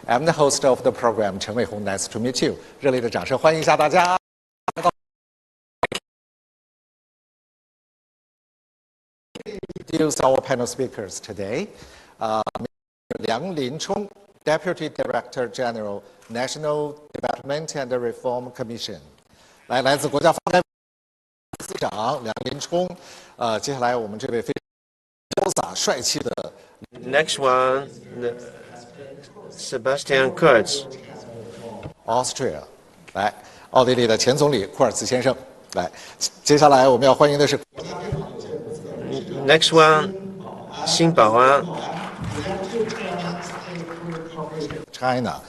I'm the host of the program, Chen Weihong. Nice to meet you. 热烈的掌声欢迎一下大家。Introduce our panel speakers today. Liang Linchong, Deputy Director General, National Development and Reform Commission. 来自国家发改委司长梁林冲。接下来我们这位非常潇洒帅气的。Next one, Sebastian Kurz, Austria. 来，奥地利的前总理库尔茨先生。来，接下来我们要欢迎的是。Next one, 辛宝安。China.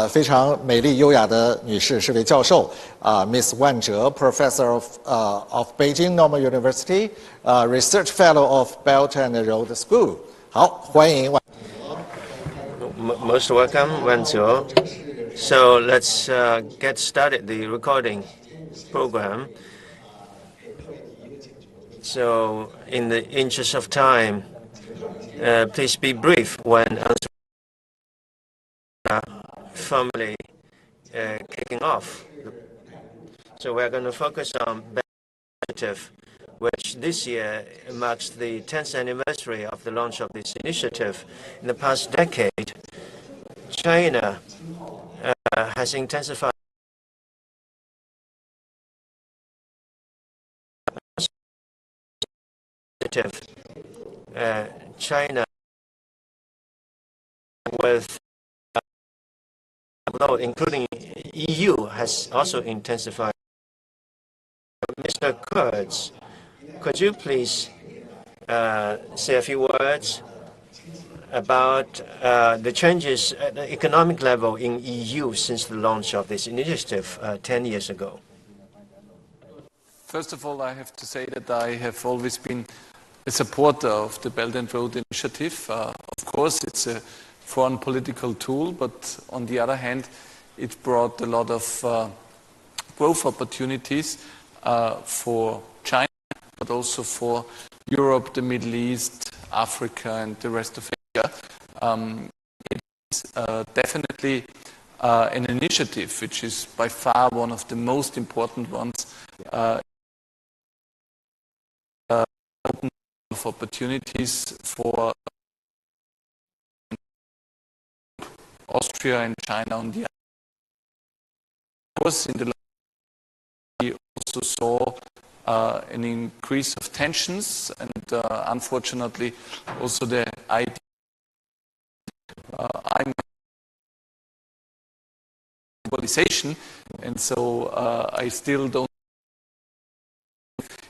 非常美丽优雅的女士是位教授，Miss Wan Zhe, Professor of Beijing Normal University, Research Fellow of Belt and Road School. 好，欢迎万。Most welcome, Wan Zhe. So let's get started the recording program. So in the interest of time, please be brief when answering. Formally kicking off. So we're going to focus on initiative, which this year marks the 10th anniversary of the launch of this initiative. In the past decade, China has intensified China with including EU has also intensified. Mr. Kurz, could you please say a few words about the changes at the economic level in EU since the launch of this initiative 10 years ago? First of all, I have to say that I have always been a supporter of the Belt and Road Initiative. Of course, it's a foreign political tool, but on the other hand, it brought a lot of growth opportunities for China, but also for Europe, the Middle East, Africa, and the rest of Asia. It's definitely an initiative which is by far one of the most important ones. Open of opportunities for Austria and China on the other. Of course, in the last year, we also saw an increase of tensions, and unfortunately, also the idea. I'm globalization, and so I still don't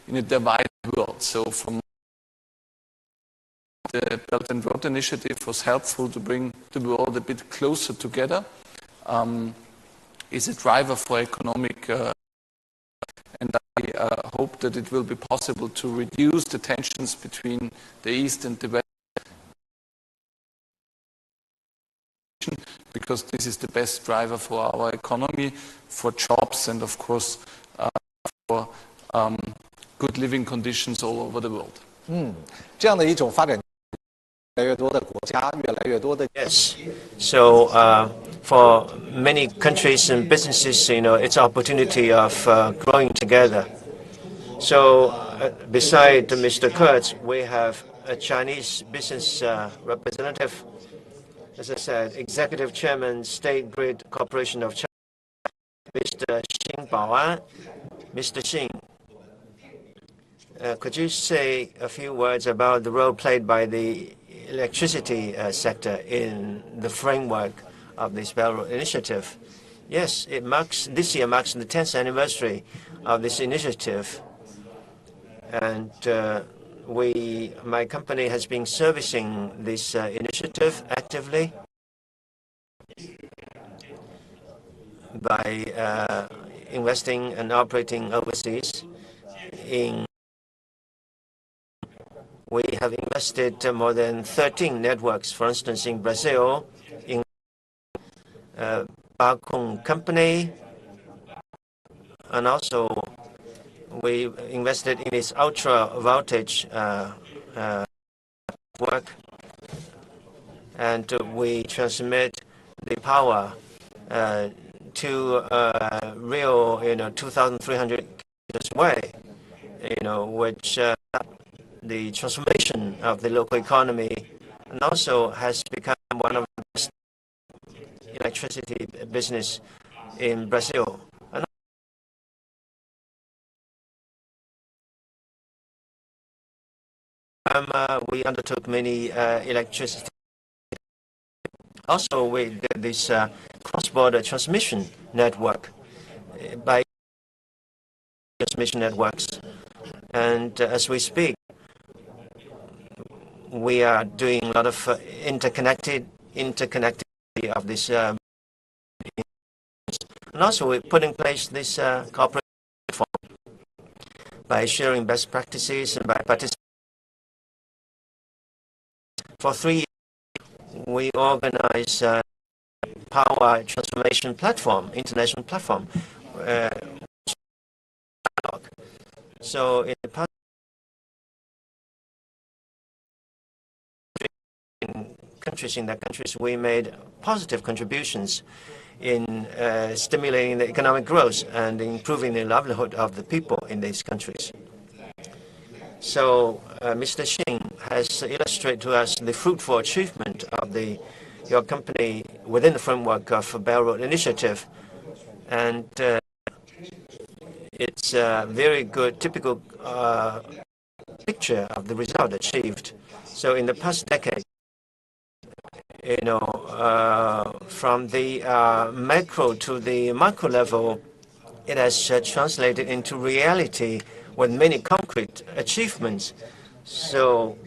in a divided world. So from the Belt and Road Initiative was helpful to bring the world a bit closer together. Is a driver for economic, and I hope that it will be possible to reduce the tensions between the East and the West, because this is the best driver for our economy, for jobs, and of course for good living conditions all over the world. 这样的一种发展。越来越多的国家，越来越多的。Yes. So for many countries and businesses, it's opportunity of growing together. So beside Mr. Kurz, we have a Chinese business representative, as I said, Executive Chairman, State Grid Corporation of China, Mr. Xin Baoan. Mr. Xin, could you say a few words about the role played by the electricity sector in the framework of this Belt and Road Initiative? Yes, this year marks the 10th anniversary of this initiative, and my company has been servicing this initiative actively by investing and operating overseas. We have invested more than 13 networks, for instance, in Brazil, in Bakong Company, and also we invested in its ultra voltage work, and we transmit the power to real, 2,300 kilometers away, which the transformation of the local economy, and also has become one of the best electricity business in Brazil. We undertook many electricity. Also, we did this cross-border transmission network by transmission networks. And as we speak, we are doing a lot of interconnectivity of this. And also, we put in place this cooperation platform by sharing best practices and by participating. For 3 years, we organize power transformation platform, international platform. So in the past in the countries, we made positive contributions in stimulating the economic growth and improving the livelihood of the people in these countries. So Mr. Xing has illustrated to us the fruitful achievement of your company within the framework of Belt Road Initiative, and it's a very good typical picture of the result achieved. So in the past decade, from the macro to the micro level, it has translated into reality with many concrete achievements. So,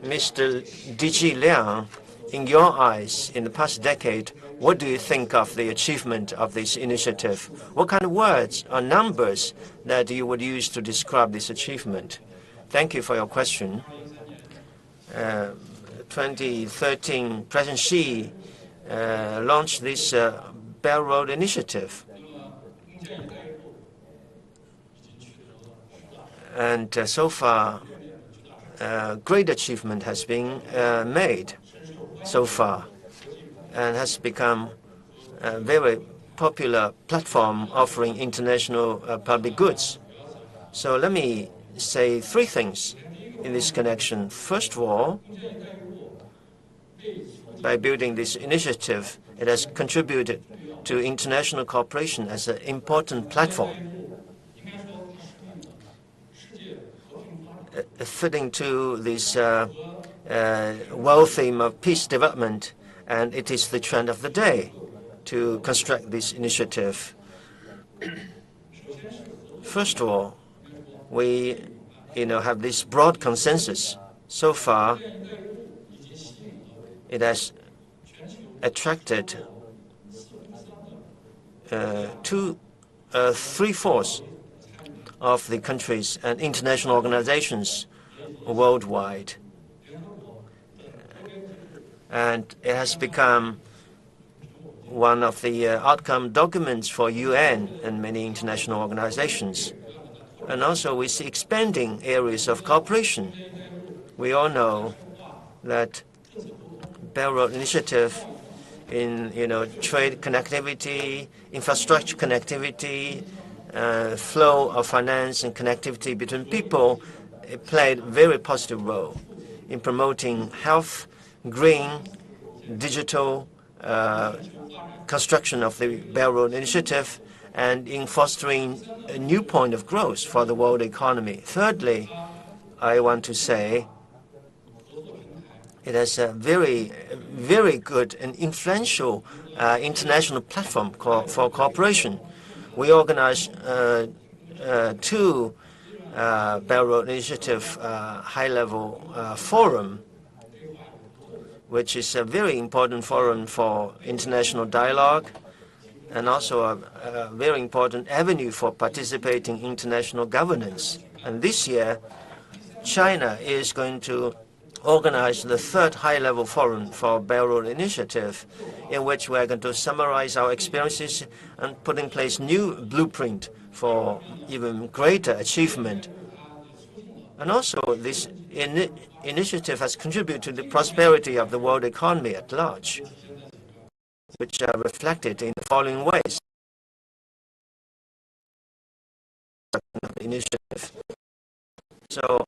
Mr. DG Liang, in your eyes, in the past decade, what do you think of the achievement of this initiative? What kind of words or numbers that you would use to describe this achievement? Thank you for your question. 2013, President Xi launched this Belt Road Initiative. And so far, great achievement has been made so far and has become a very popular platform offering international public goods. So let me say 3 things in this connection. First of all, by building this initiative, it has contributed to international cooperation as an important platform, fitting to this world theme of peace development, and it is the trend of the day to construct this initiative. First of all, we have this broad consensus. So far, it has attracted 3/4 of the countries and international organizations worldwide. And it has become one of the outcome documents for UN and many international organizations. And also we see expanding areas of cooperation. We all know that Belt Road Initiative in trade connectivity, infrastructure connectivity, flow of finance and connectivity between people, it played a very positive role in promoting health, green, digital construction of the Belt Road Initiative, and in fostering a new point of growth for the world economy. Thirdly, I want to say it has a very, very good and influential international platform for cooperation. We organized 2 Belt Road Initiative high-level forum, which is a very important forum for international dialogue and also a very important avenue for participating in international governance. And this year, China is going to organize the 3rd high-level forum for Belt Road Initiative, in which we're going to summarize our experiences and put in place new blueprint for even greater achievement. And also, this initiative has contributed to the prosperity of the world economy at large. which are reflected in the following ways. Initiative. So,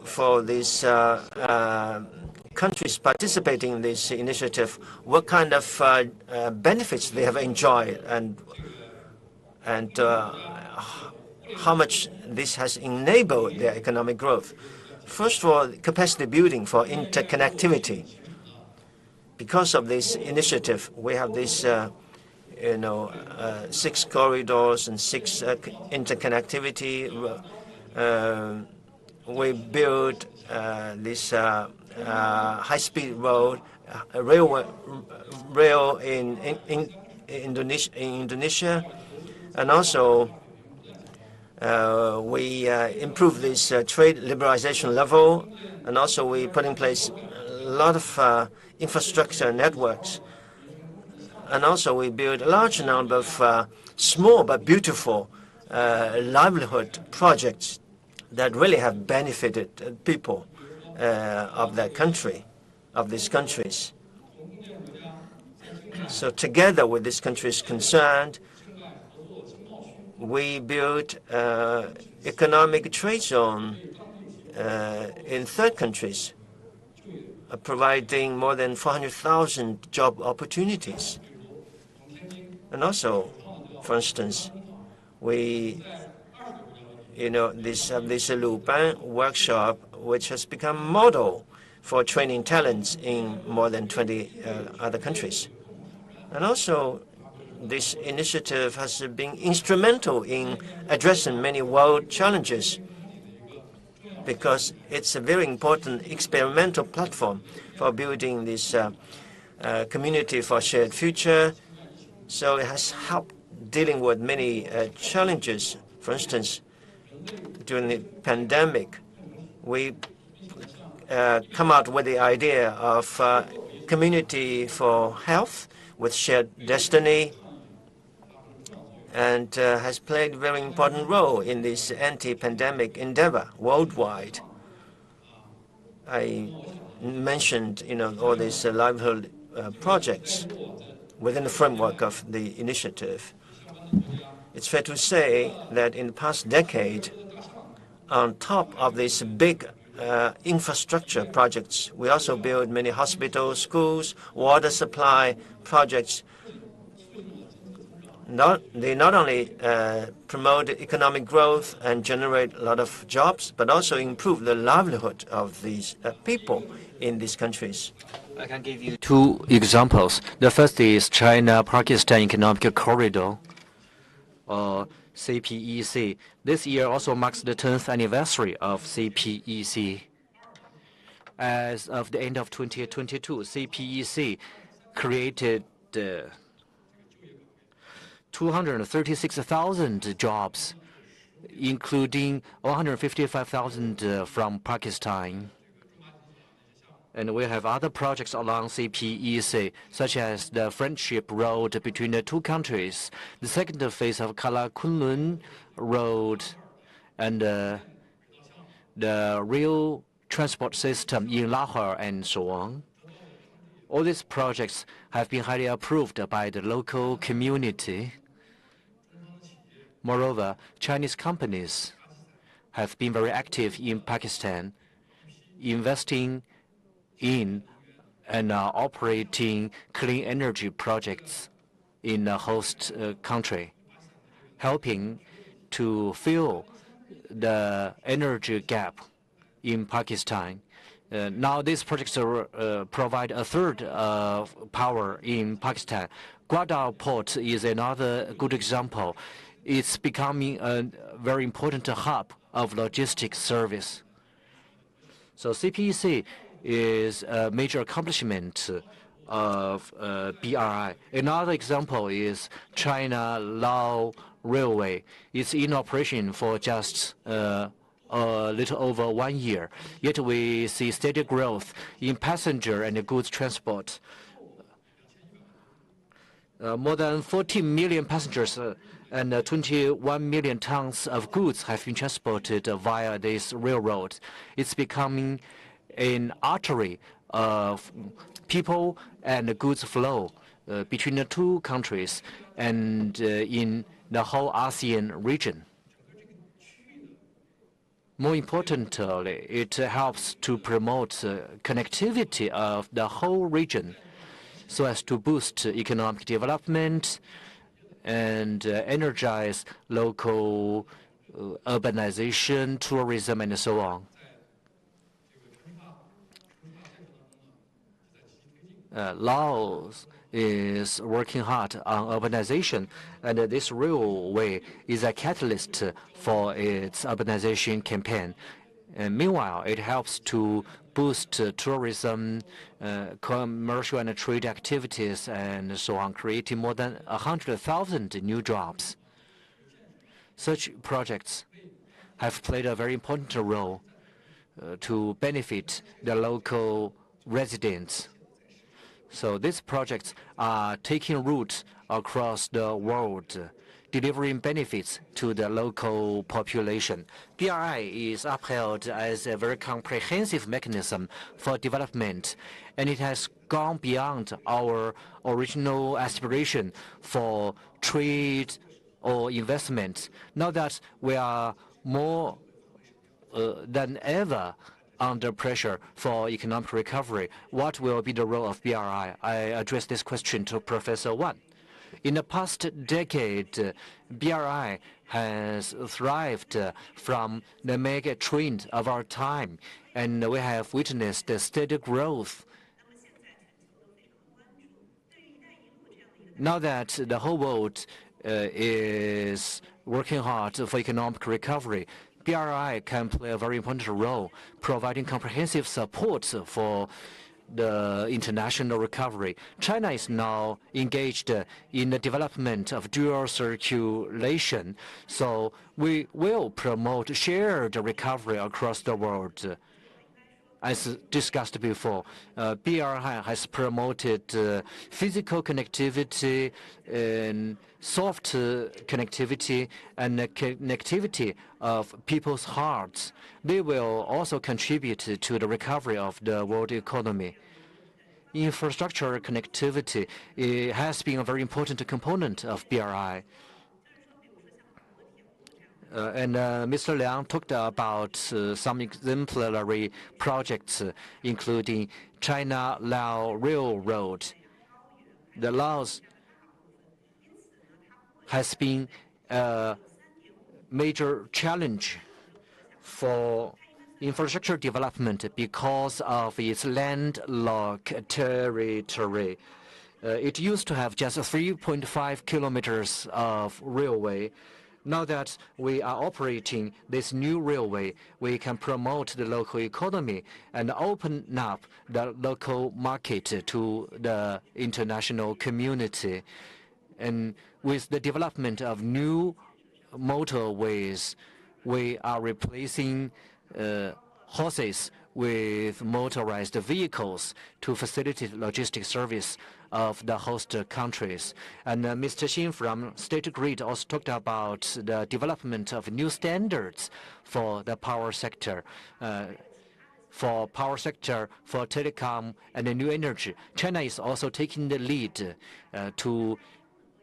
for these countries participating in this initiative, what kind of benefits they have enjoyed, and how much this has enabled their economic growth. First of all, capacity building for interconnectivity. Because of this initiative, we have this 6 corridors and 6 interconnectivity. We built this high-speed rail in Indonesia, and also we improved this trade liberalization level, and also we put in place a lot of infrastructure networks. And also we built a large number of small but beautiful livelihood projects that really have benefited people of that country, of these countries. So together with these countries concerned, we built economic trade zone in third countries, providing more than 400,000 job opportunities. And also, for instance, we, this Lupin workshop, which has become model for training talents in more than 20 other countries. And also, this initiative has been instrumental in addressing many world challenges because it's a very important experimental platform for building this community for shared future. So it has helped dealing with many challenges. For instance, during the pandemic, we come out with the idea of community for health with shared destiny, and has played a very important role in this anti-pandemic endeavor worldwide. I mentioned, all these livelihood projects within the framework of the initiative. It's fair to say that in the past decade, on top of these big infrastructure projects, we also built many hospitals, schools, water supply projects. They not only promote economic growth and generate a lot of jobs, but also improve the livelihood of these people in these countries. I can give you 2 examples. The first is China-Pakistan Economic Corridor, or CPEC. This year also marks the 10th anniversary of CPEC. As of the end of 2022, CPEC created 236,000 jobs, including 155,000 from Pakistan. And we have other projects along CPEC, such as the Friendship Road between the 2 countries, the second phase of Kala-Kunlun Road, and the rail transport system in Lahore, and so on. All these projects have been highly approved by the local community. Moreover, Chinese companies have been very active in Pakistan, investing in and operating clean energy projects in the host country, helping to fill the energy gap in Pakistan. Now these projects provide a third of power in Pakistan. Gwadar Port is another good example. It's becoming a very important hub of logistics service. So CPEC is a major accomplishment of BRI. Another example is China-Lao Railway. It's in operation for just a little over 1 year. Yet we see steady growth in passenger and goods transport. More than 14 million passengers and 21 million tons of goods have been transported via this railroad. It's becoming an artery of people and goods flow between the two countries and in the whole ASEAN region. More importantly, it helps to promote connectivity of the whole region so as to boost economic development and energize local urbanization, tourism, and so on. Laos is working hard on urbanization, and this railway is a catalyst for its urbanization campaign. And meanwhile, it helps to boost tourism, commercial and trade activities, and so on, creating more than 100,000 new jobs. Such projects have played a very important role to benefit the local residents. So these projects are taking root across the world, delivering benefits to the local population. BRI is upheld as a very comprehensive mechanism for development, and it has gone beyond our original aspiration for trade or investment. Now that we are more than ever under pressure for economic recovery, what will be the role of BRI? I address this question to Professor Wan. In the past decade, BRI has thrived from the mega trend of our time, and we have witnessed the steady growth. Now that the whole world is working hard for economic recovery, BRI can play a very important role, providing comprehensive support for the international recovery. China is now engaged in the development of dual circulation, so we will promote shared recovery across the world. As discussed before, BRI has promoted physical connectivity and soft connectivity and connectivity of people's hearts. They will also contribute to the recovery of the world economy. Infrastructure connectivity has been a very important component of BRI. And Mr. Liang talked about some exemplary projects, including China-Lao Railroad. The Laos has been a major challenge for infrastructure development because of its landlocked territory. It used to have just 3.5 kilometers of railway. Now that we are operating this new railway, we can promote the local economy and open up the local market to the international community. And with the development of new motorways, we are replacing horses with motorized vehicles to facilitate logistic service of the host countries. And Mr. Xin from State Grid also talked about the development of new standards for the power sector. For telecom and the new energy, China is also taking the lead to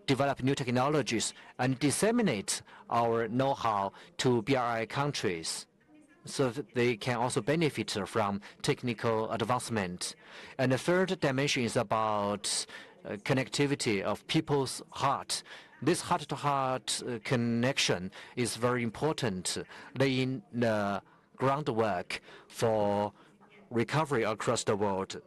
develop new technologies and disseminate our know-how to BRI countries, so that they can also benefit from technical advancement. And the third dimension is about connectivity of people's heart. This heart-to-heart connection is very important, laying the groundwork for recovery across the world.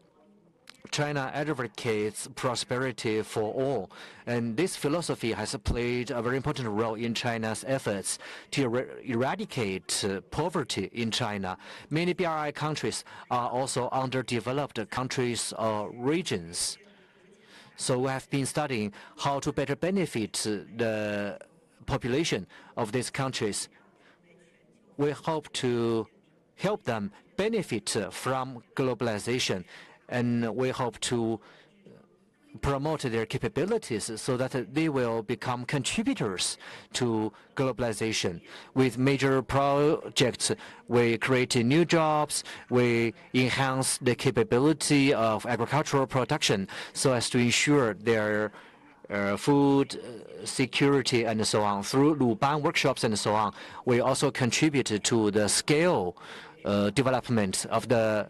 China advocates prosperity for all, and this philosophy has played a very important role in China's efforts to eradicate poverty in China. Many BRI countries are also underdeveloped countries or regions. So we have been studying how to better benefit the population of these countries. We hope to help them benefit from globalization, and we hope to promote their capabilities so that they will become contributors to globalization. With major projects, we create new jobs, we enhance the capability of agricultural production so as to ensure their food security and so on. Through Luban workshops and so on, we also contribute to the scale development of the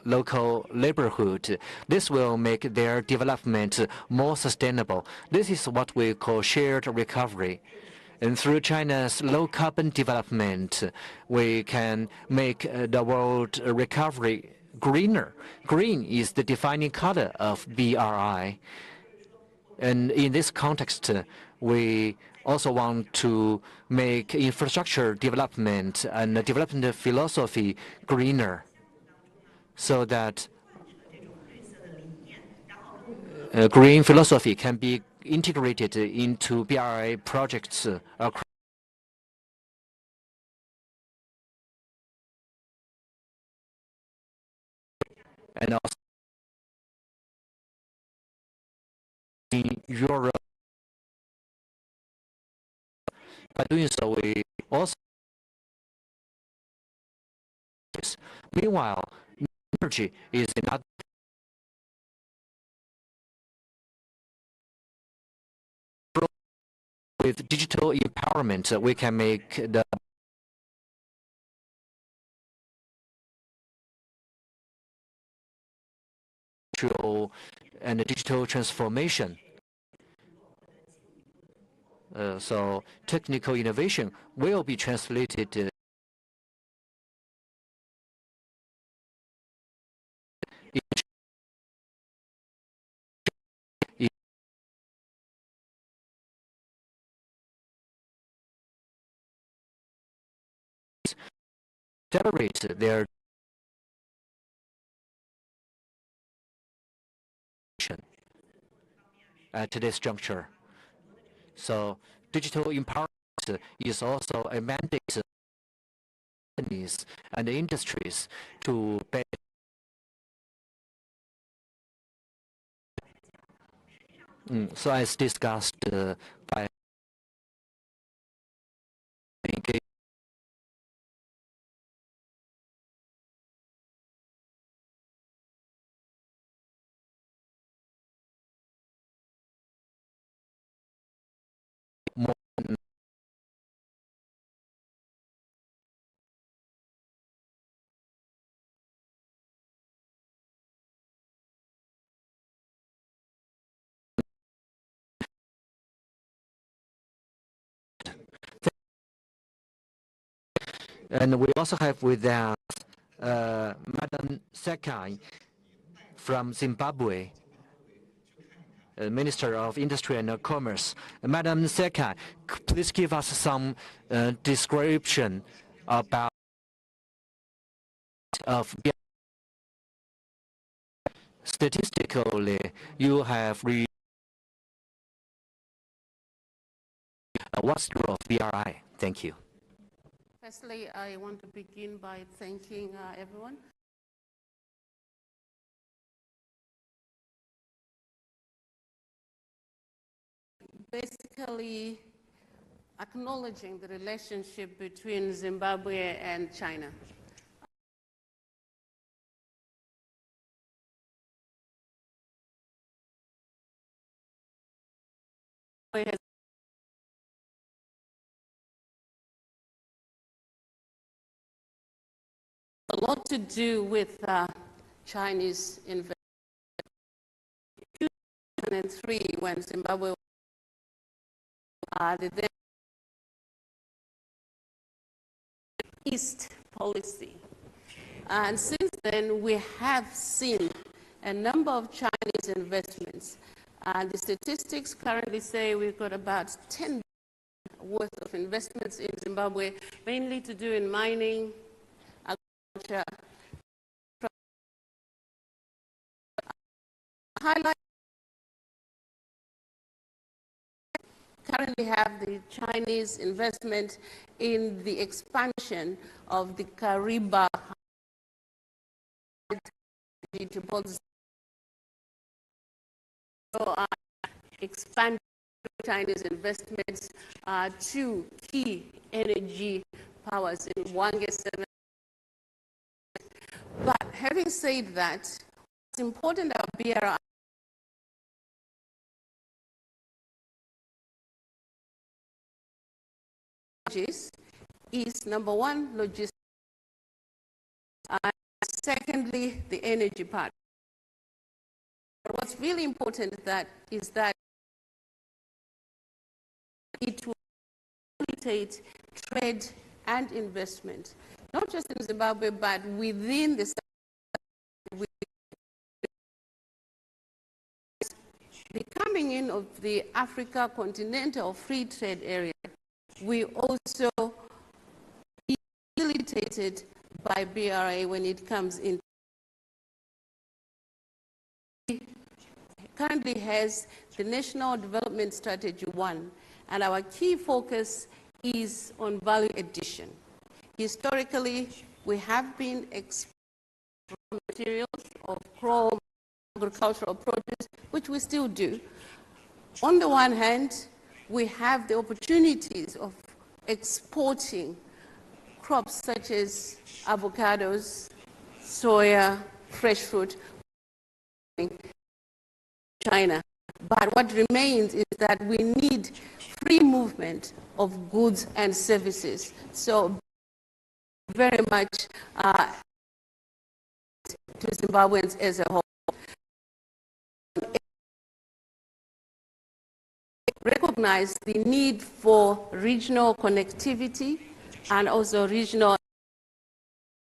local neighborhood. This will make their development more sustainable. This is what we call shared recovery. And through China's low-carbon development, we can make the world recovery greener. Green is the defining color of BRI. And in this context, we also want to make infrastructure development and development philosophy greener, so that green philosophy can be integrated into BRI projects across. And also in Europe. By doing so, we also. Meanwhile, energy is another. With digital empowerment, we can make the digital transformation. So technical innovation will be translated accelerate their at this juncture. So digital empowerment is also a mandate for companies and industries to better. So as discussed by more. And we also have with us Madam Sekai from Zimbabwe, Minister of Industry and Commerce. Madam Sekai, please give us some description about statistically you have what's the role of BRI? Thank you. Firstly, I want to begin by thanking everyone. Basically, acknowledging the relationship between Zimbabwe and China. Has a lot to do with Chinese investment. In 2003, when Zimbabwe the then East policy. And since then, we have seen a number of Chinese investments. The statistics currently say we've got about 10 billion worth of investments in Zimbabwe, mainly to do in mining, agriculture. Highlight currently have the Chinese investment in the expansion of the Kariba expand Chinese investments to key energy powers in Wange 7. But having said that, it's important that BRI is number one, logistics, and secondly, the energy part. But what's really important is that it will facilitate trade and investment, not just in Zimbabwe, but within the coming in of the Africa Continental Free Trade Area. We also facilitated by BRA when it comes in. It currently has the National Development Strategy 1, and our key focus is on value addition. Historically, we have been exporting materials of chrome, agricultural produce, which we still do. On the one hand, we have the opportunities of exporting crops such as avocados, soya, fresh fruit, China. But what remains is that we need free movement of goods and services. So very much to Zimbabweans as a whole. Recognize the need for regional connectivity and also regional,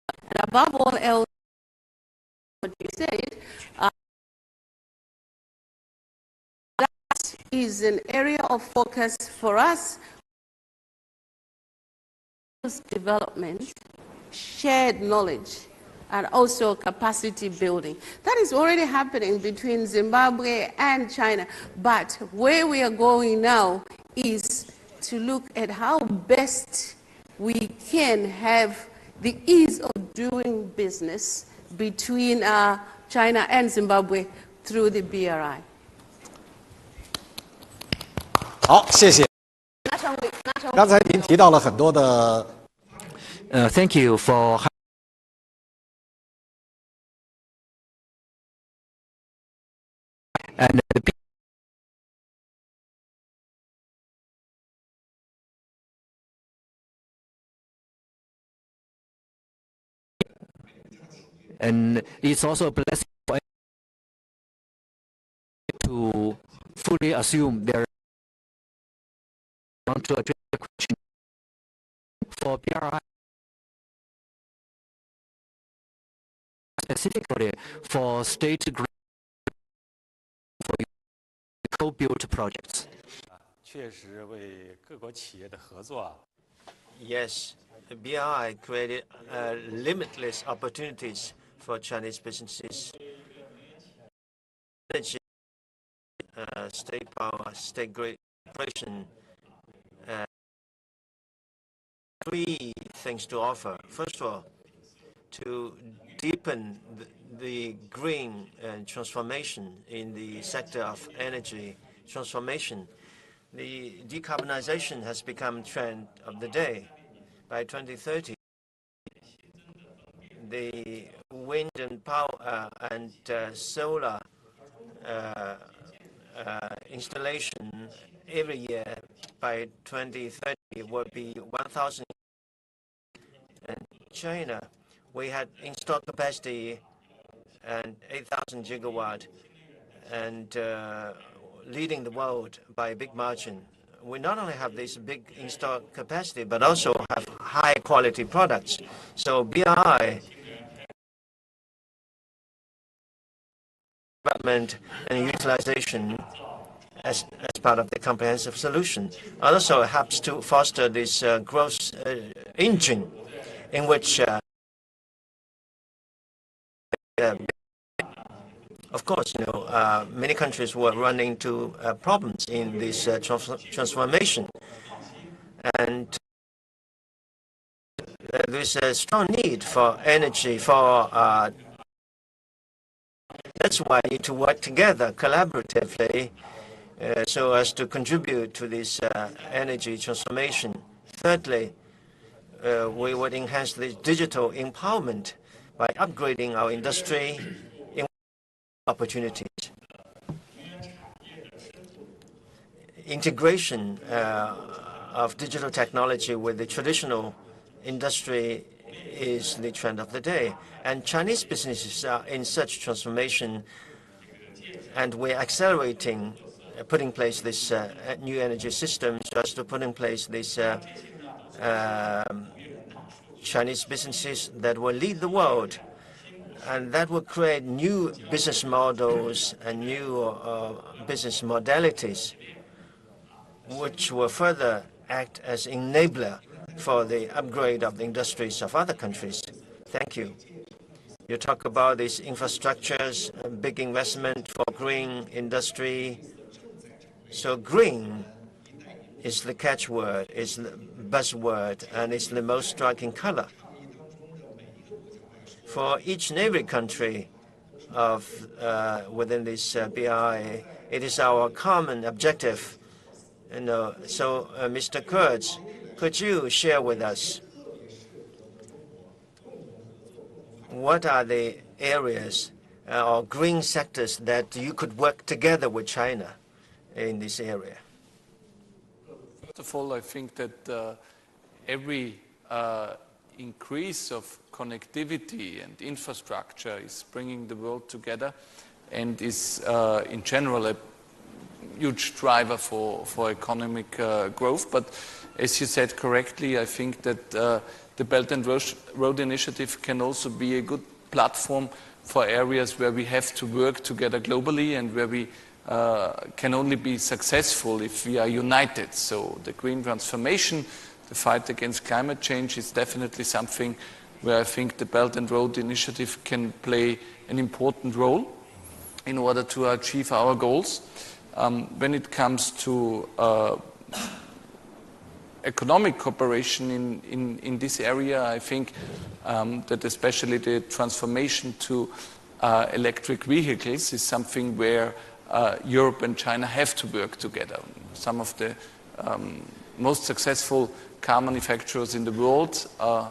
and above all else, what you said, that is an area of focus for us. Development, shared knowledge, and also capacity building. That is already happening between Zimbabwe and China. But where we are going now is to look at how best we can have the ease of doing business between China and Zimbabwe through the BRI. 好，谢谢。刚才您提到了很多的。Thank you for. And it's also a blessing for to fully assume their want to address the question for BRI specifically for state grant for co-built projects. 确实为各国企业的合作。 Yes, the BRI created limitless opportunities for Chinese businesses. Energy, state power, state cooperation. Three things to offer. First of all, to deepen the green transformation in the sector of energy transformation. The decarbonization has become trend of the day. By 2030, the wind and power and solar installation every year by 2030 will be 1,000. And China, we had installed capacity and 8,000 gigawatt and leading the world by a big margin. We not only have this big installed capacity, but also have high quality products. So BRI development and utilization as part of the comprehensive solution also helps to foster this growth engine in which of course, many countries were running into problems in this transformation. And there's a strong need for energy, for That's why we need to work together collaboratively so as to contribute to this energy transformation. Thirdly, we would enhance the digital empowerment by upgrading our industry in opportunities. Integration of digital technology with the traditional industry is the trend of the day. And Chinese businesses are in such transformation, and we're accelerating putting in place this new energy system so as to put in place this Chinese businesses that will lead the world, and that will create new business models and new business modalities, which will further act as enabler for the upgrade of the industries of other countries. Thank you. You talk about these infrastructures, big investment for green industry. So green is the catchword, is the buzzword, and it's the most striking color. For each and every country of within this BRI, it is our common objective. So, Mr. Kurtz, could you share with us what are the areas or green sectors that you could work together with China in this area? First of all, I think that every increase of connectivity and infrastructure is bringing the world together and is in general a huge driver for economic growth. But as you said correctly, I think that the Belt and Road Initiative can also be a good platform for areas where we have to work together globally and where we can only be successful if we are united. So the green transformation, the fight against climate change is definitely something where I think the Belt and Road Initiative can play an important role in order to achieve our goals. When it comes to economic cooperation in this area, I think that especially the transformation to electric vehicles is something where Europe and China have to work together. Some of the most successful car manufacturers in the world are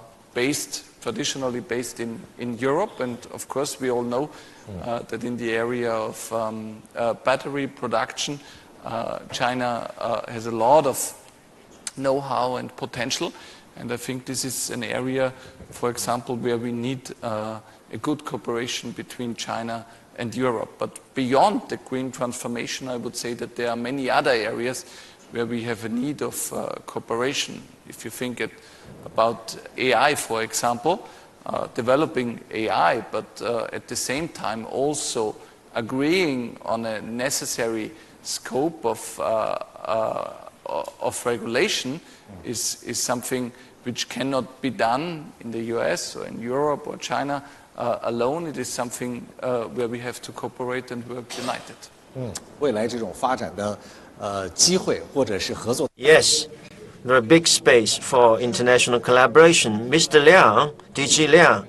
traditionally based in Europe, and of course we all know that in the area of battery production, China has a lot of know-how and potential, and I think this is an area, for example, where we need a good cooperation between China and Europe. But beyond the green transformation, I would say that there are many other areas where we have a need of cooperation. If you think about AI, for example, developing AI, but at the same time also agreeing on a necessary scope of regulation is something which cannot be done in the US or in Europe or China alone. It is something where we have to cooperate and work united. 未来这种发展的机会或者是合作。Yes, there are big space for international collaboration. Mr. Liang, DG Liang,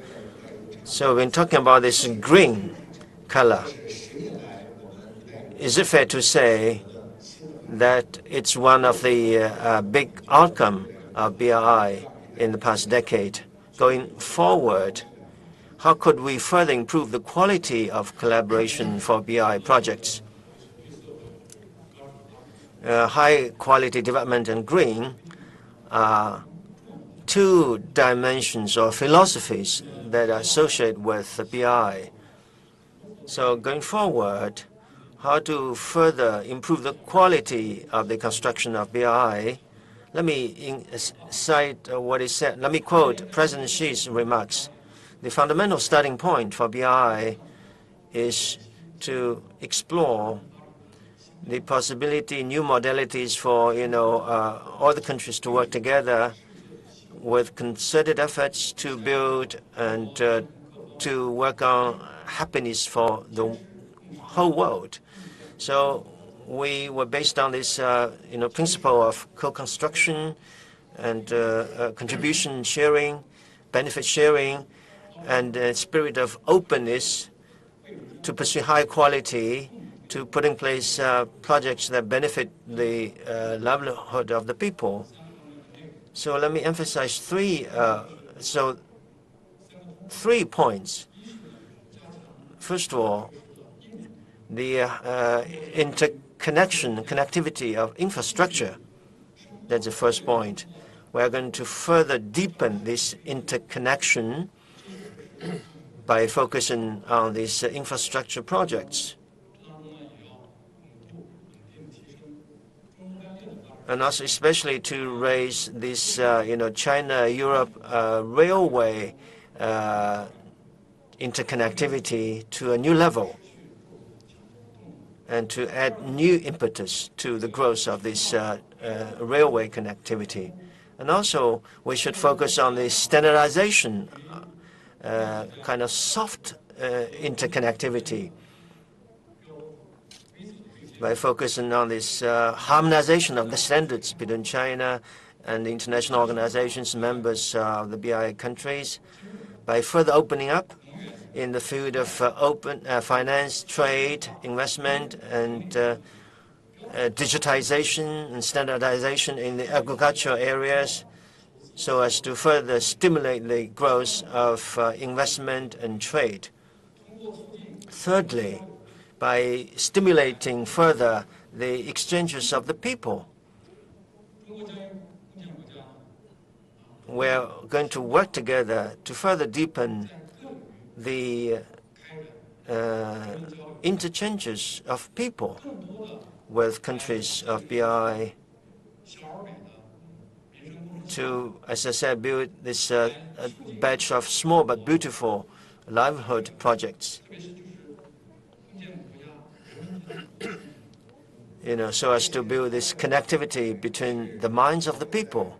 so when talking about this green color, is it fair to say that it's one of the big outcome of BRI in the past decade? Going forward, how could we further improve the quality of collaboration for BRI projects? High quality development and green are two dimensions or philosophies that are associated with the BRI. So going forward, how to further improve the quality of the construction of BRI? Let me cite what is said. Let me quote President Xi's remarks. The fundamental starting point for BRI is to explore the possibility, new modalities for all the countries to work together with concerted efforts to build and to work on happiness for the whole world. So we were based on this principle of co-construction and contribution sharing, benefit sharing, and spirit of openness to pursue high quality, to put in place projects that benefit the livelihood of the people. So let me emphasize three points. First of all, the connectivity of infrastructure. That's the first point. We are going to further deepen this interconnection by focusing on these infrastructure projects. And also especially to raise this, China-Europe railway interconnectivity to a new level and to add new impetus to the growth of this railway connectivity. And also, we should focus on the standardization, kind of soft interconnectivity by focusing on this harmonization of the standards between China and the international organizations, members of the BRI countries, by further opening up in the field of open finance, trade, investment, and digitization and standardization in the agricultural areas, so as to further stimulate the growth of investment and trade. Thirdly, by stimulating further the exchanges of the people. We're going to work together to further deepen the interchanges of people with countries of BRI to, as I said, build this batch of small but beautiful livelihood projects. So as to build this connectivity between the minds of the people.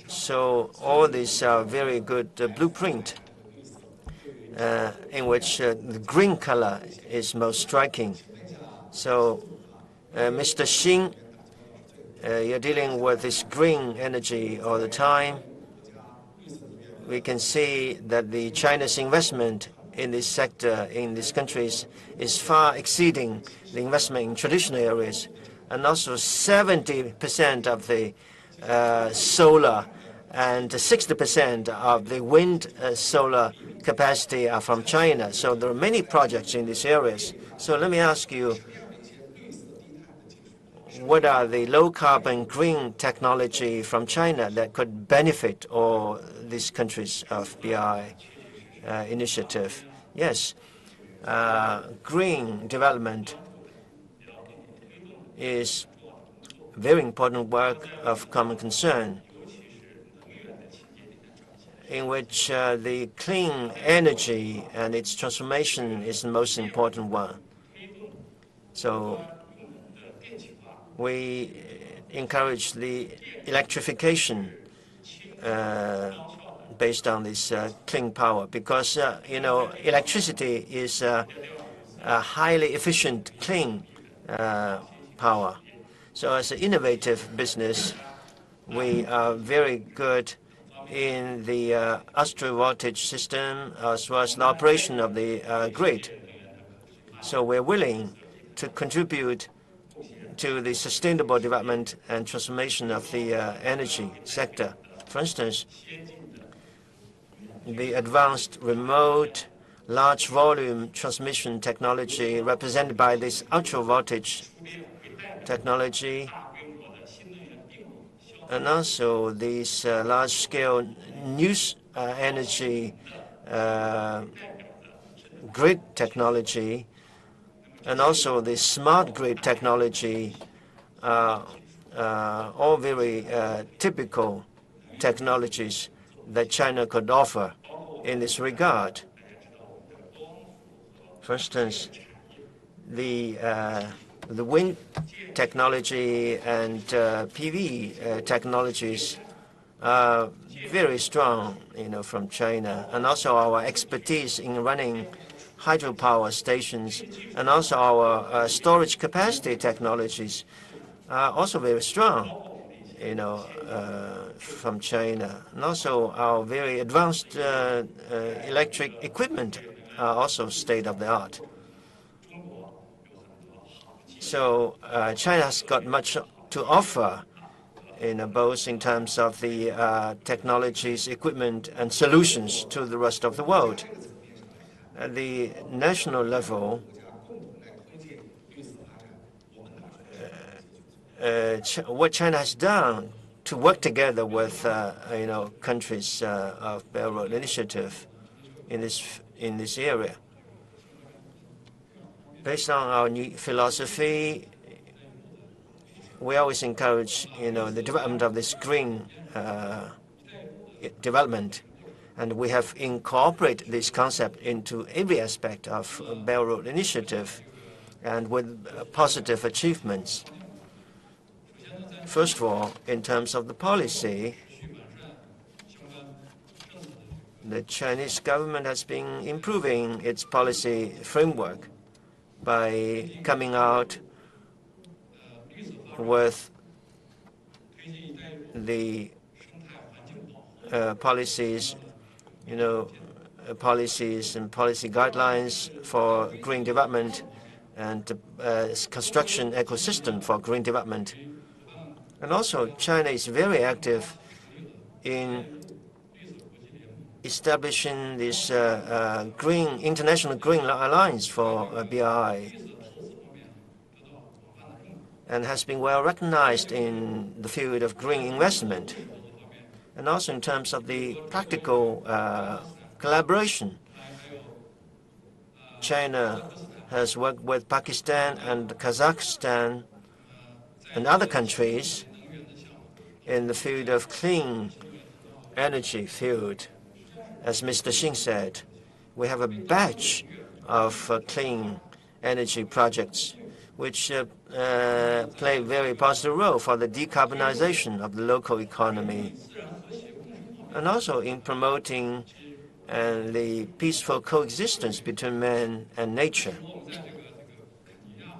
So all these are very good blueprint in which the green color is most striking. So, Mr. Xing, you're dealing with this green energy all the time. We can see that the China's investment in this sector, in these countries, is far exceeding the investment in traditional areas. And also 70% of the solar and 60% of the wind solar capacity are from China. So there are many projects in these areas. So let me ask you, what are the low-carbon green technology from China that could benefit all these countries of BRI initiative? Yes, green development is very important work of common concern, in which the clean energy and its transformation is the most important one. So we encourage the electrification based on this clean power, because electricity is a highly efficient, clean power. So as an innovative business, we are very good in the astral voltage system as well as the operation of the grid. So we're willing to contribute to the sustainable development and transformation of the energy sector. For instance, the advanced remote large volume transmission technology represented by this ultra voltage technology, and also this large-scale new energy grid technology, and also the smart grid technology, all very typical technologies that China could offer in this regard. For instance, the wind technology and PV technologies are very strong, from China, and also our expertise in running hydropower stations, and also our storage capacity technologies are also very strong, from China, and also our very advanced electric equipment are also state-of-the-art. So China has got much to offer, both in terms of the technologies, equipment, and solutions to the rest of the world. At the national level, what China has done to work together with countries of Belt Road Initiative in this area. Based on our new philosophy, we always encourage the development of this green development, and we have incorporated this concept into every aspect of Belt Road Initiative, and with positive achievements. First of all, in terms of the policy, the Chinese government has been improving its policy framework by coming out with the policies, policies and policy guidelines for green development and construction ecosystem for green development. And also, China is very active in establishing this international green alliance for BRI, and has been well recognized in the field of green investment, and also in terms of the practical collaboration. China has worked with Pakistan and Kazakhstan and other countries in the field of clean energy field. As Mr. Xing said, we have a batch of clean energy projects which play a very positive role for the decarbonization of the local economy, and also in promoting the peaceful coexistence between man and nature.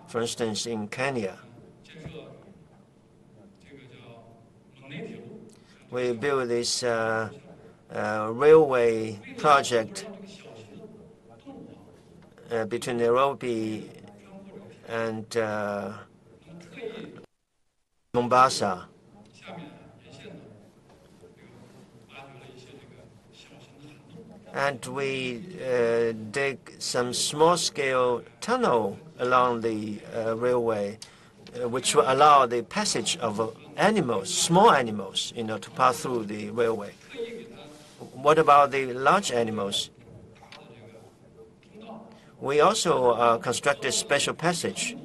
For instance, in Kenya, we built this railway project between Nairobi and Mombasa. And we dig some small-scale tunnel along the railway, which will allow the passage of animals, small animals, to pass through the railway. What about the large animals? We also constructed special passage,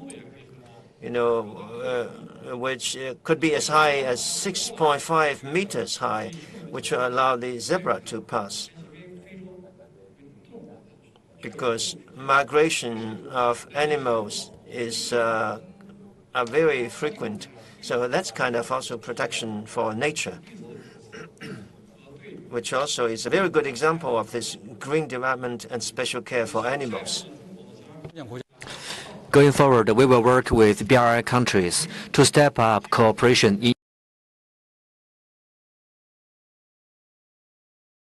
which could be as high as 6.5 meters high, which will allow the zebra to pass. Because migration of animals are very frequent, so that's kind of also protection for nature, which also is a very good example of this green development and special care for animals. Going forward, we will work with BRI countries to step up cooperation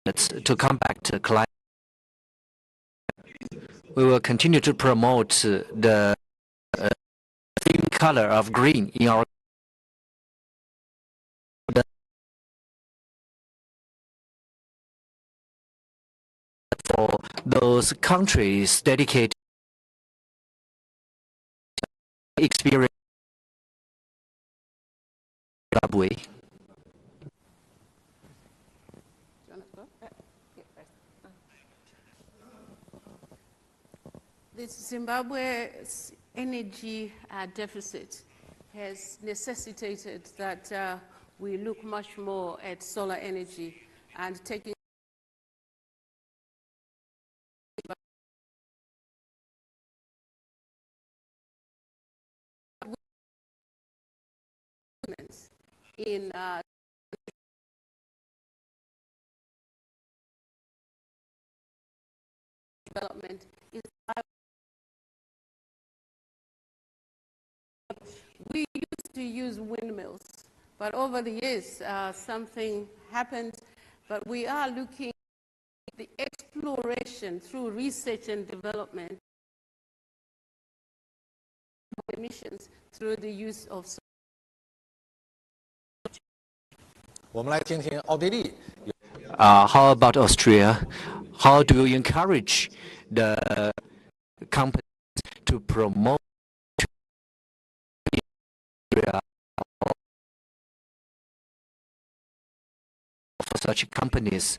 to combat climate. We will continue to promote the theme color of green in our for those countries dedicated experience Zimbabwe. Zimbabwe's energy deficit has necessitated that we look much more at solar energy and taking in development. We used to use windmills, but over the years something happened. But we are looking at the exploration exploration through research and development, emissions through the use of. 我们来听听奥地利。How about Austria? How do you encourage the companies to promote for such companies?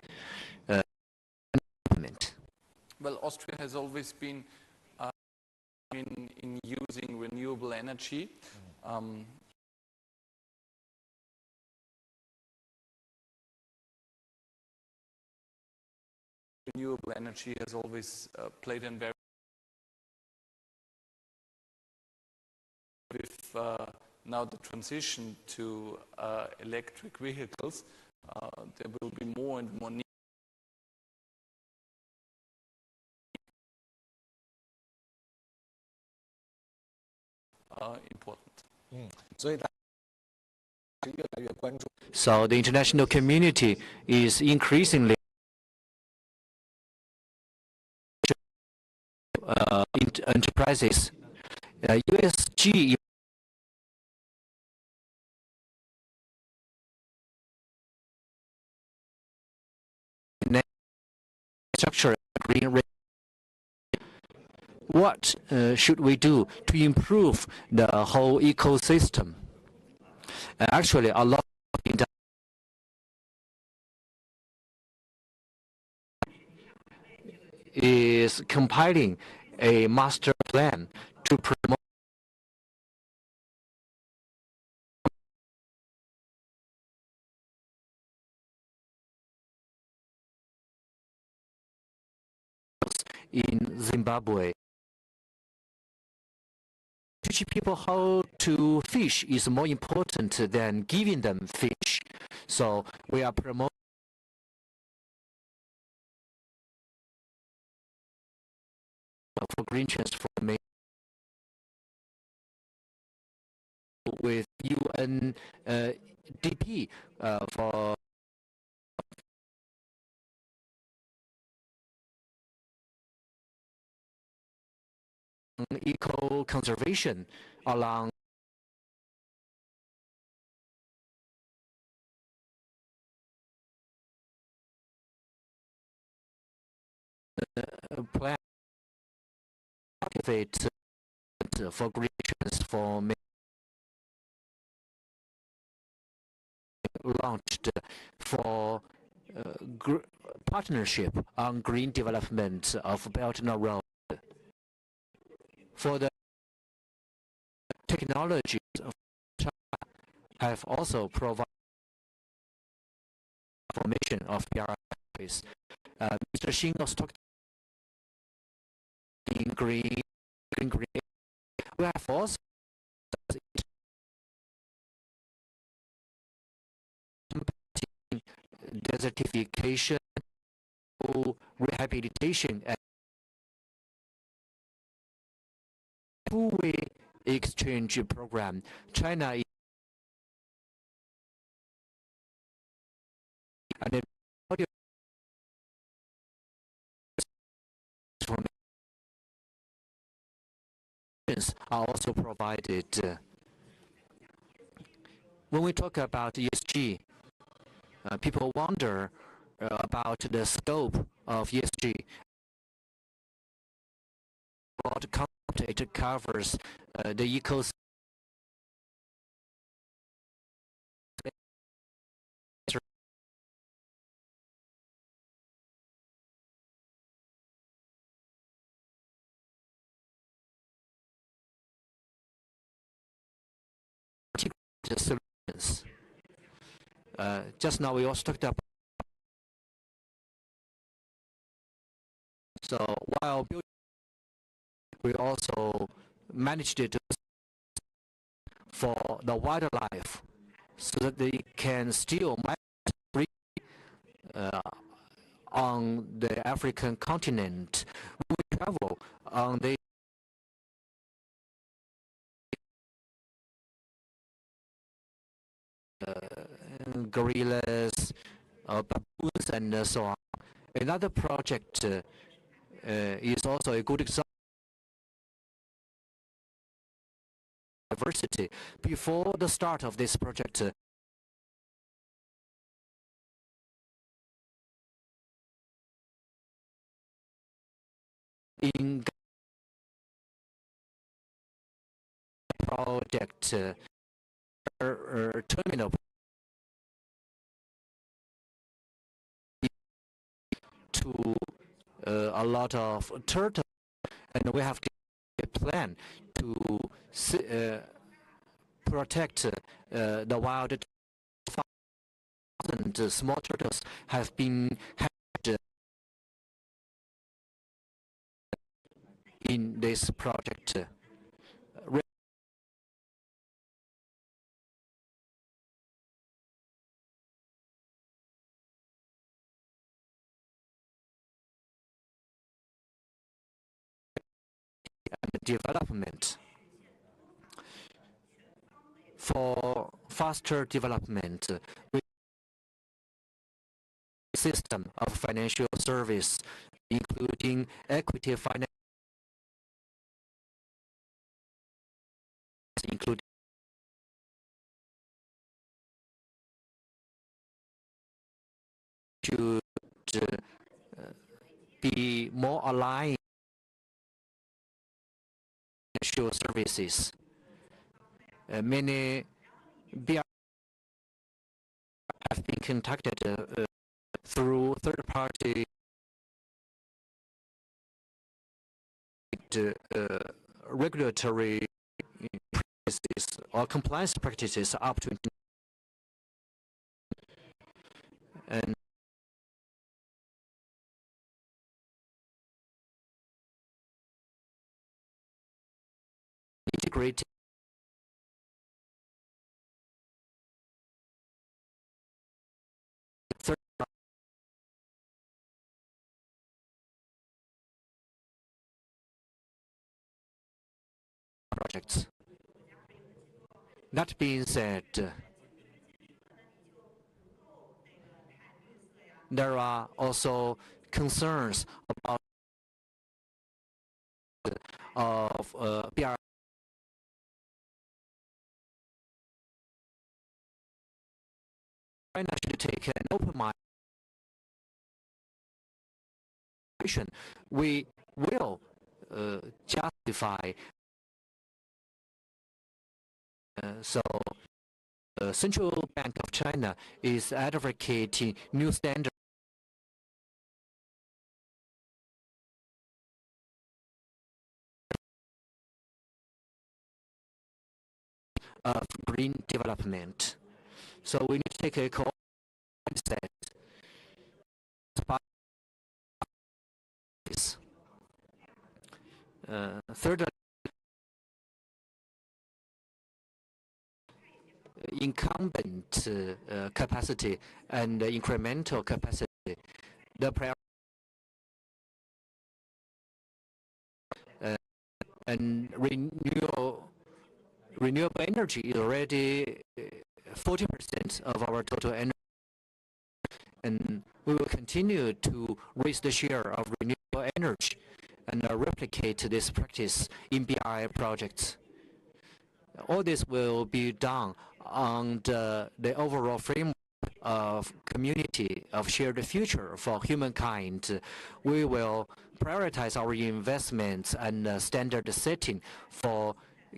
Well, Austria has always been in using renewable energy. Renewable energy has always played a very with now the transition to electric vehicles, there will be more and more need important. So the international community is increasingly enterprises. USG structure green. What should we do to improve the whole ecosystem? Actually, a lot of is compiling a master plan to promote in Zimbabwe. Teaching people how to fish is more important than giving them fish. So we are promoting for green transformation with UNDP for eco-conservation along plan for green transformation launched for partnership on green development of Belt and Road. For the technologies of China have also provided formation of PRIs. Mr. Xing also talked in green. We have also desertification, rehabilitation, and two-way exchange program. China is and are also provided. When we talk about ESG, people wonder about the scope of ESG. What content it covers the ecosystem. Solutions. Just now we also talked about. So while building, we also managed it for the wildlife, so that they can still migrate on the African continent. When we travel on the gorillas, baboons, and so on. Another project is also a good example of diversity. Before the start of this project, in project terminal to a lot of turtle, and we have a plan to protect the wild. And small turtles have been hatched in this project. Development. For faster development, system of financial service, including equity finance, including should be more aligned financial services. Many BR have been conducted through third-party regulatory practices or compliance practices up to and integrated third projects. That being said, there are also concerns about BR. China should take an open mind. We will justify. So, Central Bank of China is advocating new standards of green development. So we need to take a mindset. Thirdly, incumbent capacity and incremental capacity. The priority and renewable energy is already 40% of our total energy, and we will continue to raise the share of renewable energy and replicate this practice in BRI projects. All this will be done under the overall framework of community of shared future for humankind. We will prioritize our investments and standard setting for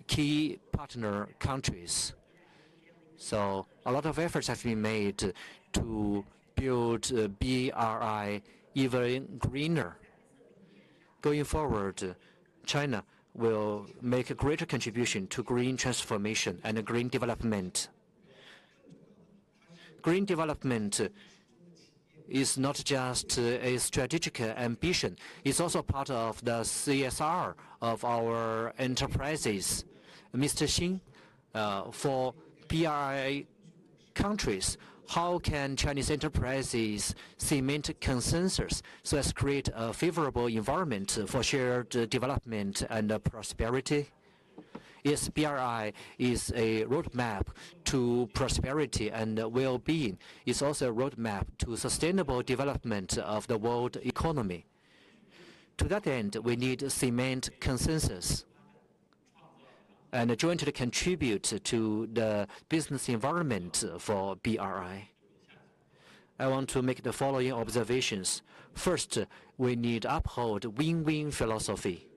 key partner countries. So a lot of efforts have been made to build BRI even greener. Going forward, China will make a greater contribution to green transformation and green development. Green development is not just a strategic ambition, it's also part of the CSR of our enterprises. Mr. Xing, for BRI countries, how can Chinese enterprises cement consensus so as to create a favorable environment for shared development and prosperity? Yes, BRI is a roadmap to prosperity and well-being. It's also a roadmap to sustainable development of the world economy. To that end, we need cement consensus and jointly contribute to the business environment for BRI. I want to make the following observations. First, we need to uphold win-win philosophy.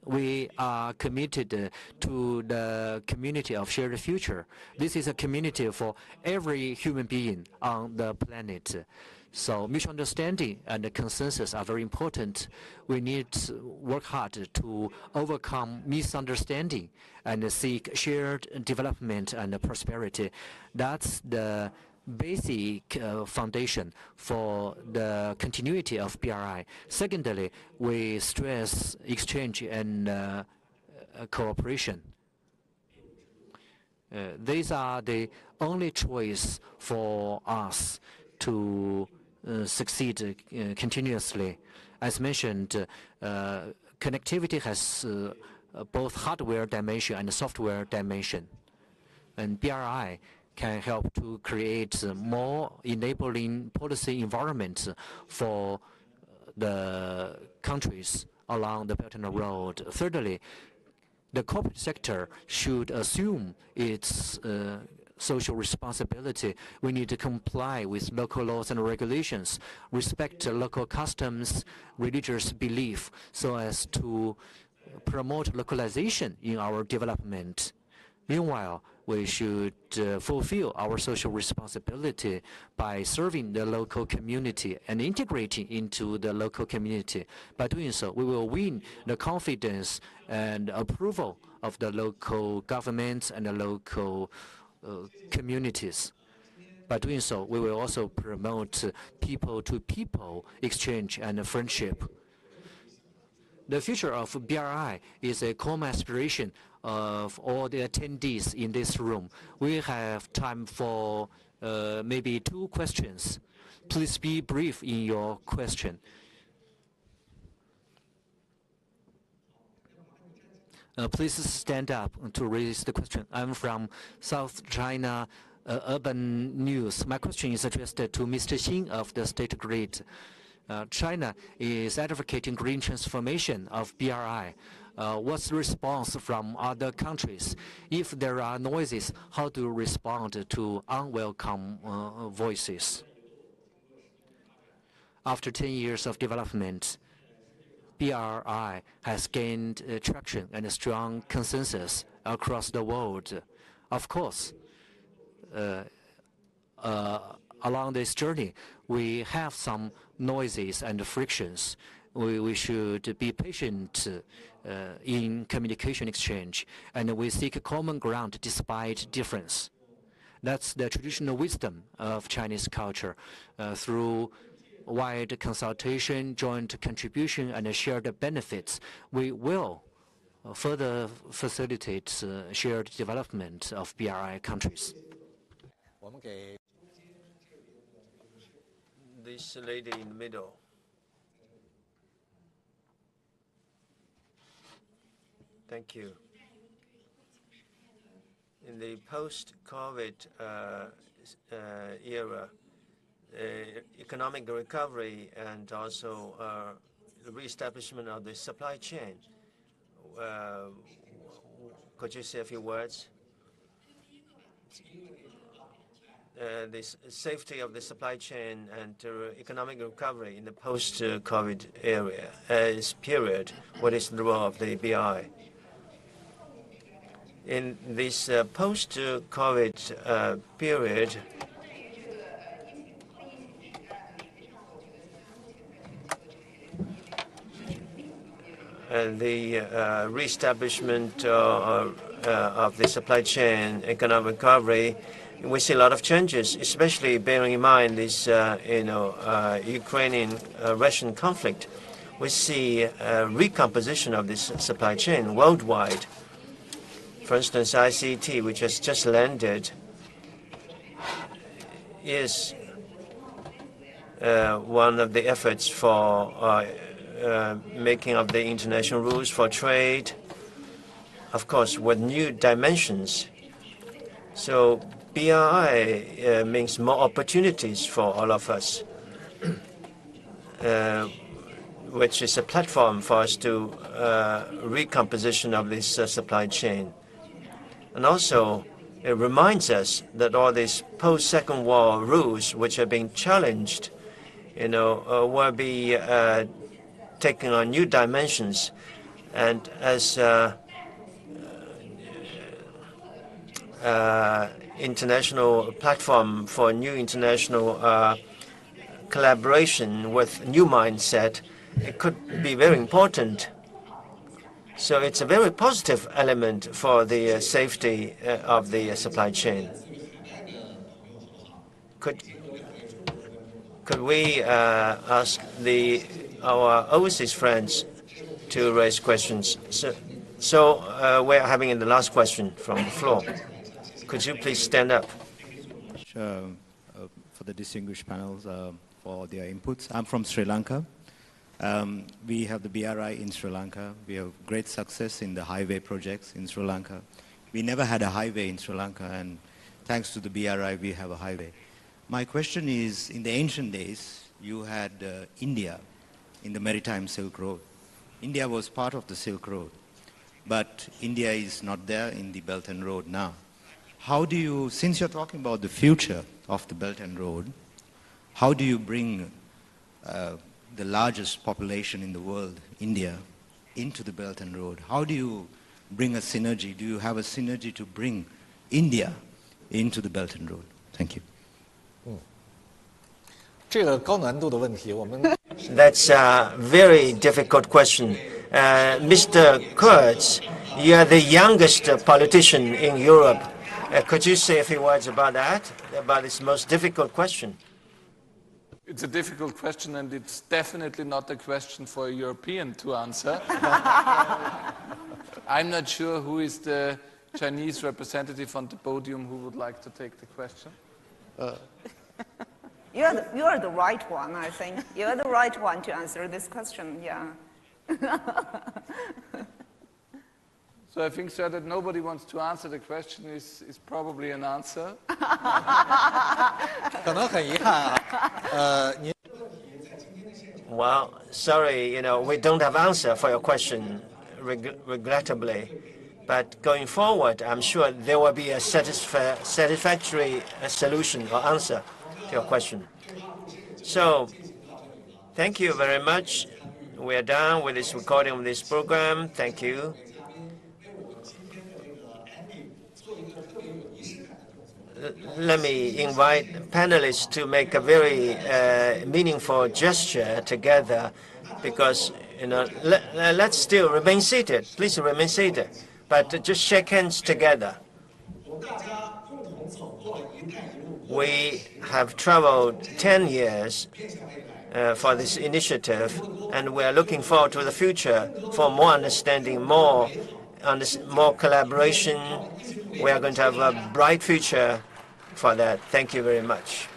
We are committed to the community of shared future. This is a community for every human being on the planet. So mutual understanding and consensus are very important. We need to work hard to overcome misunderstanding and seek shared development and prosperity. That's the basic foundation for the continuity of BRI. Secondly, we stress exchange and cooperation. These are the only choice for us to succeed continuously. As mentioned, connectivity has both hardware dimension and software dimension. And BRI can help to create more enabling policy environment for the countries along the Belt and Road. Thirdly, the corporate sector should assume its social responsibility. We need to comply with local laws and regulations, respect local customs, religious belief, so as to promote localization in our development. Meanwhile, we should fulfill our social responsibility by serving the local community and integrating into the local community. By doing so, we will win the confidence and approval of the local governments and the local communities. By doing so, we will also promote people-to-people exchange and friendship. The future of BRI is a common aspiration of all the attendees in this room. We have time for maybe 2 questions. Please be brief in your question. Please stand up to raise the question. I'm from South China Urban News. My question is addressed to Mr. Xin of the State Grid. China is advocating green transformation of BRI. What's the response from other countries? If there are noises, how to respond to unwelcome voices? After 10 years of development, BRI has gained traction and a strong consensus across the world. Of course, along this journey, we have some noises and frictions. We should be patient in communication exchange, and we seek common ground despite difference. That's the traditional wisdom of Chinese culture. Through wide consultation, joint contribution, and shared benefits, we will further facilitate shared development of BRI countries. This lady in the middle. Thank you. In the post-COVID era, economic recovery and also the reestablishment of the supply chain. Could you say a few words? The safety of the supply chain and economic recovery in the post-COVID period. What is the role of the BI? In this post-COVID period, the reestablishment of the supply chain, economic recovery, we see a lot of changes, especially bearing in mind this, Ukrainian-Russian conflict. We see a recomposition of this supply chain worldwide. For instance, ICT, which has just landed, is one of the efforts for making of the international rules for trade, of course, with new dimensions. So BRI means more opportunities for all of us, which is a platform for us to recomposition of this supply chain. And also, it reminds us that all these post-Second War rules, which are being challenged, will be taking on new dimensions. And as international platform for new international collaboration with new mindset, it could be very important. So it's a very positive element for the safety of the supply chain. Could we ask our overseas friends to raise questions? So we're having the last question from the floor. Could you please stand up? For the distinguished panels for their inputs. I'm from Sri Lanka. We have the BRI in Sri Lanka. We have great success in the highway projects in Sri Lanka. We never had a highway in Sri Lanka, and thanks to the BRI, we have a highway. My question is, in the ancient days, you had India in the maritime Silk Road. India was part of the Silk Road, but India is not there in the Belt and Road now. How do you, since you're talking about the future of the Belt and Road, how do you bring the largest population in the world, India, into the Belt and Road? How do you bring a synergy? Do you have a synergy to bring India into the Belt and Road? Thank you. That's a very difficult question. Mr. Kurz, you are the youngest politician in Europe. Could you say a few words about that, about this most difficult question? It's a difficult question, and it's definitely not a question for a European to answer. I'm not sure who is the Chinese representative on the podium who would like to take the question. You are the right one, I think. You are the right one to answer this question, yeah. So I think, sir, that nobody wants to answer the question is probably an answer. Well, sorry, we don't have answer for your question, regrettably. But going forward, I'm sure there will be a satisfactory solution or answer to your question. So, thank you very much. We are done with this recording of this program. Thank you. Let me invite panelists to make a very meaningful gesture together, because let's still remain seated. Please remain seated, but just shake hands together. We have traveled 10 years for this initiative, and we are looking forward to the future for more understanding, more collaboration. We are going to have a bright future for that. Thank you very much.